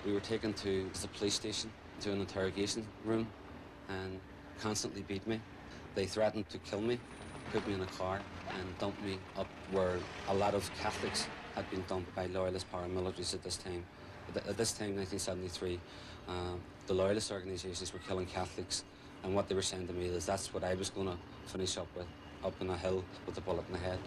We were taken to the police station, to an interrogation room, and constantly beat me. They threatened to kill me, put me in a car and dump me up where a lot of Catholics had been dumped by loyalist paramilitaries at this time. At this time, 1973, the loyalist organisations were killing Catholics, and what they were saying to me is that's what I was going to finish up with, up in a hill with a bullet in the head.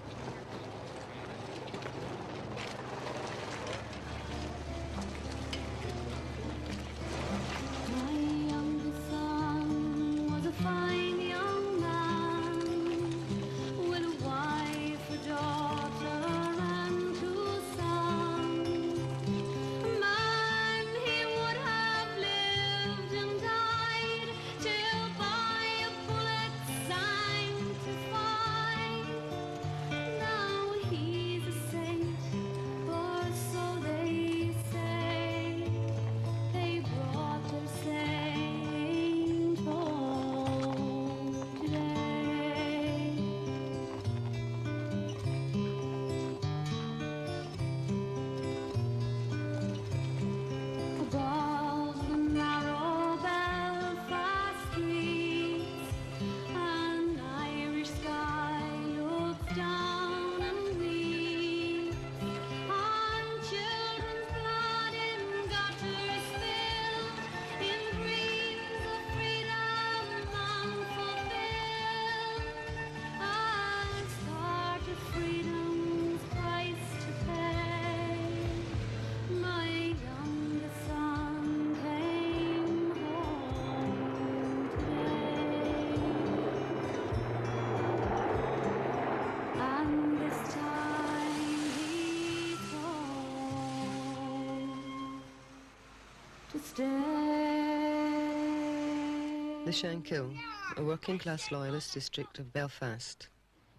The Shankill, a working-class loyalist district of Belfast,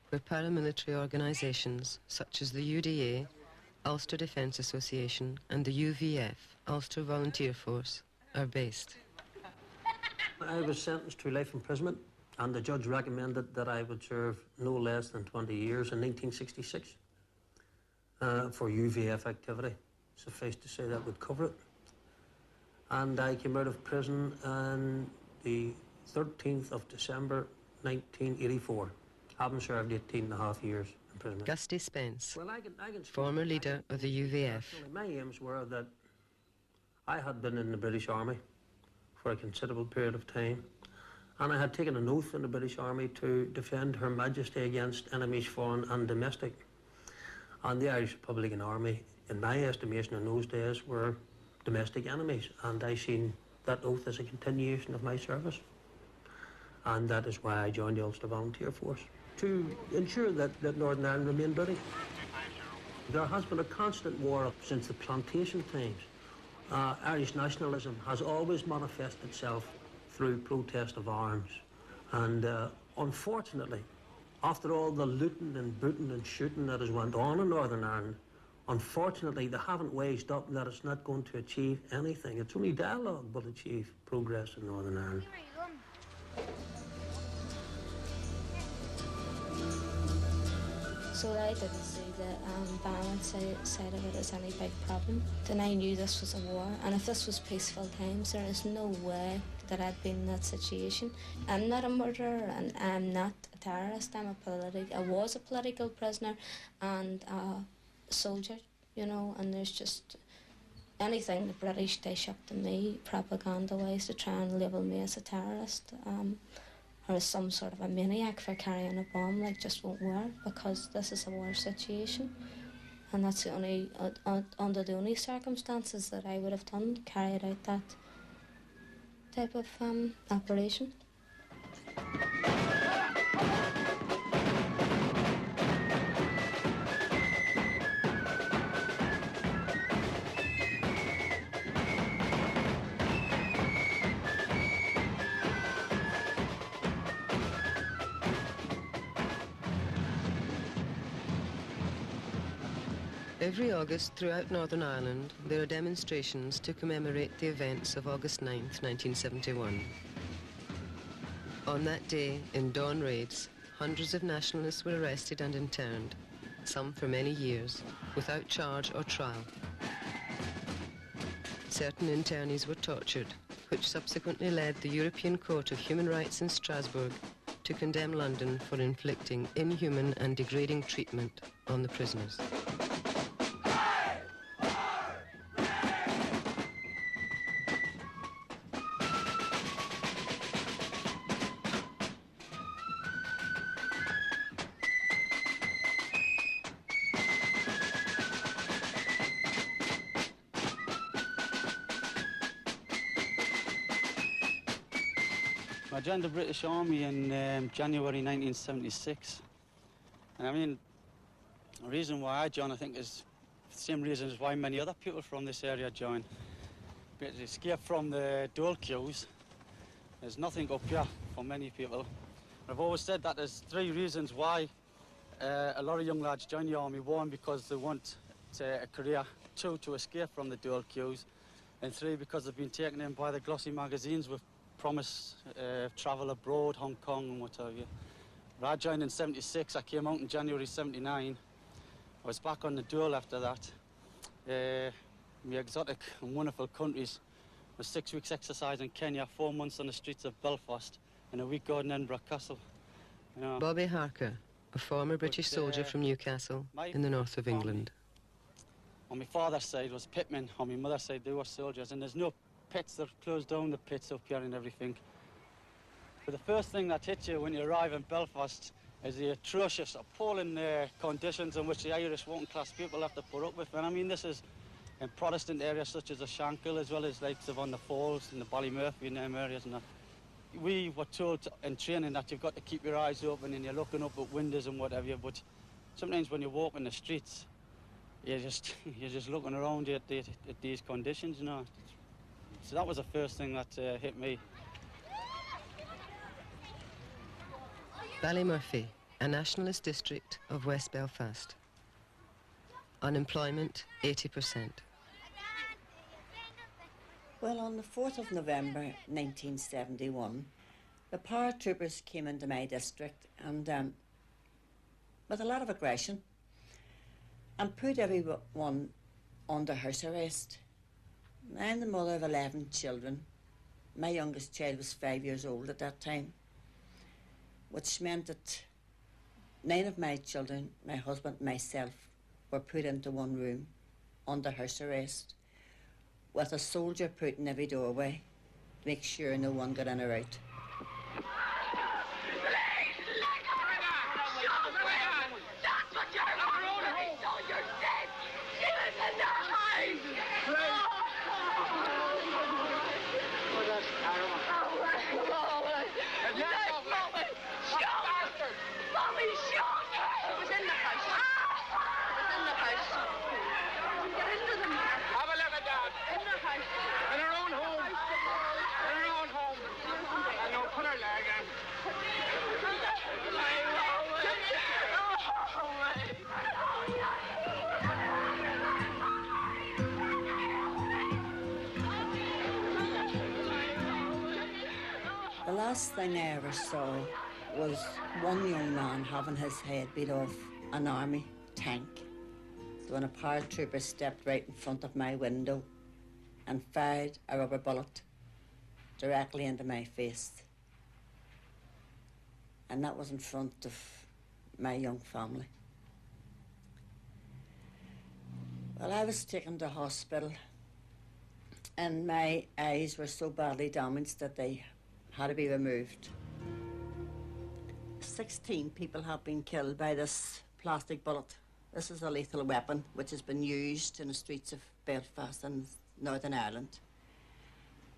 where paramilitary organisations such as the UDA, Ulster Defence Association, and the UVF, Ulster Volunteer Force, are based. I was sentenced to life imprisonment, and the judge recommended that I would serve no less than 20 years in 1966 for UVF activity. Suffice to say that would cover it. And I came out of prison on the 13th of December 1984, having served 18.5 years in prison. Gusty Spence, Well, I can former leader of the UVF. My aims were that I had been in the British Army for a considerable period of time, and I had taken an oath in the British Army to defend Her Majesty against enemies foreign and domestic. And the Irish Republican Army, in my estimation in those days, were domestic enemies, and I seen that oath as a continuation of my service. And that is why I joined the Ulster Volunteer Force, to ensure that Northern Ireland remained British. There has been a constant war since the plantation times. Irish nationalism has always manifested itself through protest of arms. And unfortunately, after all the looting and booting and shooting that has went on in Northern Ireland, unfortunately, they haven't wised up that it's not going to achieve anything. It's only dialogue will achieve progress in Northern Ireland. So I didn't see the violent side of it as any big problem. Then I knew this was a war, and if this was peaceful times, there is no way that I'd been in that situation. I'm not a murderer, and I'm not a terrorist. I was a political prisoner and a soldier, you know, and there's just anything the British dish up to me, propaganda-wise, to try and label me as a terrorist. Or as some sort of a maniac for carrying a bomb, like, just won't work, because this is a war situation, and that's the only under the only circumstances that I would have carried out that type of operation. Every August throughout Northern Ireland, there are demonstrations to commemorate the events of August 9th, 1971. On that day, in dawn raids, hundreds of nationalists were arrested and interned, some for many years, without charge or trial. certain internees were tortured, which subsequently led the European Court of Human Rights in Strasbourg to condemn London for inflicting inhuman and degrading treatment on the prisoners. I joined the British Army in January 1976. And I mean, the reason why I joined, I think, is the same reason as why many other people from this area join. To escape from the dole queues. There's nothing up here for many people. I've always said that there's three reasons why a lot of young lads join the army. One, because they want a career. Two, to escape from the dole queues. And three, because they've been taken in by the glossy magazines with promise travel abroad, Hong Kong and what have you. But I joined in 76, I came out in January 79. I was back on the dole after that. My exotic and wonderful countries was 6 weeks exercise in Kenya, 4 months on the streets of Belfast, and a week out in Edinburgh Castle. You know. Bobby Harker, a former British soldier from Newcastle in the north of England. On my father's side was pitmen, on my mother's side they were soldiers, and there's no pits, they've closed down the pits up here and everything. But the first thing that hits you when you arrive in Belfast is the atrocious, appalling conditions in which the Irish working class people have to put up with. And I mean, this is in Protestant areas such as the Shankill, as well as like on the Falls and the Ballymurphy and them areas. And that. We were told in training that you've got to keep your eyes open and you're looking up at windows and whatever, but sometimes when you walk in the streets, you're just looking around at these conditions, you know. So that was the first thing that hit me. Ballymurphy, a nationalist district of West Belfast. Unemployment, 80%. Well, on the 4th of November 1971, the paratroopers came into my district and with a lot of aggression and put everyone under house arrest. I'm the mother of 11 children. My youngest child was 5 years old at that time, which meant that 9 of my children, my husband and myself, were put into one room under house arrest with a soldier put in every doorway to make sure no one got in or out. The last thing I ever saw was one young man having his head beat off an army tank. So when a paratrooper stepped right in front of my window and fired a rubber bullet directly into my face. And that was in front of my young family. Well, I was taken to hospital and my eyes were so badly damaged that they had to be removed. 16 people have been killed by this plastic bullet. This is a lethal weapon which has been used in the streets of Belfast and Northern Ireland.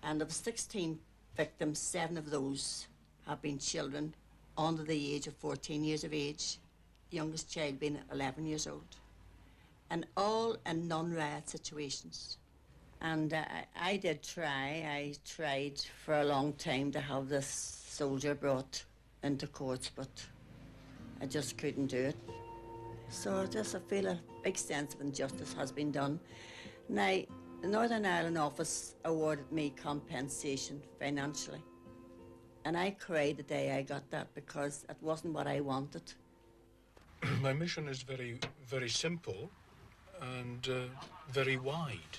And of 16 victims, 7 of those have been children under the age of 14 years of age, youngest child being 11 years old. And all in non-riot situations. And I tried for a long time to have this soldier brought into court, but I just couldn't do it. So I feel a big sense of injustice has been done. Now, the Northern Ireland office awarded me compensation financially. And I cried the day I got that because it wasn't what I wanted. My mission is very, very simple and very wide.